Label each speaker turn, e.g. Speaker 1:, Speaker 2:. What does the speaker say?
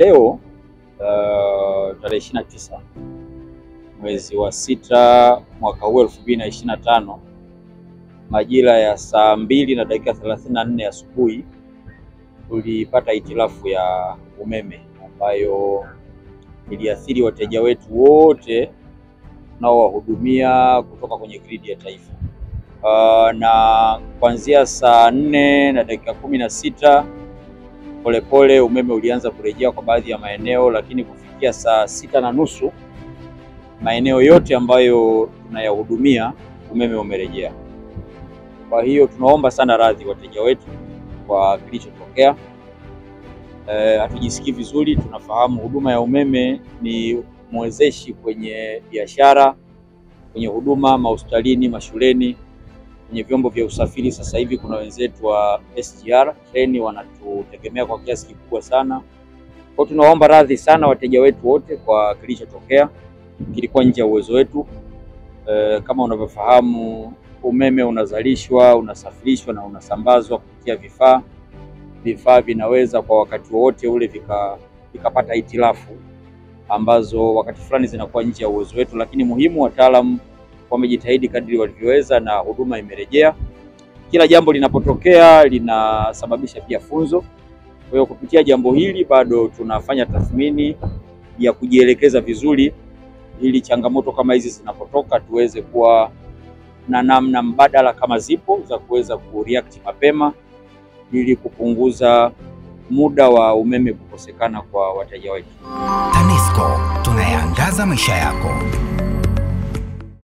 Speaker 1: Leo tarehe 29 mwezi wa 6 mwaka huu 2025 majira ya saa 2:34 asubuhi tulipata hitilafu ya umeme ambayo iliathiri wateja wetu wote tunaowahudumia kutoka kwenye gridi ya taifa. Na kuanzia saa 4:16 polepole umeme ulianza kurejea kwa baadhi ya maeneo, lakini kufikia saa 6:30 maeneo yote ambayo tunayahudumia umeme umerejea. Kwa hiyo tunaomba sana radhi wateja wetu kwa kilichotokea. Hatujisikii vizuri. Tunafahamu huduma ya umeme ni mwezeshi kwenye biashara, kwenye huduma mahospitalini, mashuleni, kwenye vyombo vya usafiri. Sasa hivi kuna wenzetu wa SGR treni wanatutegemea kwa kiasi kikubwa sana. Kwa tunaomba radhi sana wateja wetu wote kwa kilichotokea, kilikuwa nje ya uwezo wetu. Kama unavyofahamu umeme unazalishwa, unasafirishwa na unasambazwa kupitia vifaa vinaweza kwa wakati wote ule vikapata hitilafu ambazo wakati fulani zinakuwa nje ya uwezo wetu, lakini muhimu wataalamu wamejitahidi kadri walivyoweza na huduma imerejea. Kila jambo linapotokea linasababisha pia funzo. Kwa hiyo kupitia jambo hili bado tunafanya tathmini ya kujielekeza vizuri ili changamoto kama hizi zinapotoka tuweze kuwa na namna mbadala kama zipo za kuweza kureact mapema ili kupunguza muda wa umeme kukosekana kwa wateja wetu.
Speaker 2: TANESCO, tunayaangaza maisha yako.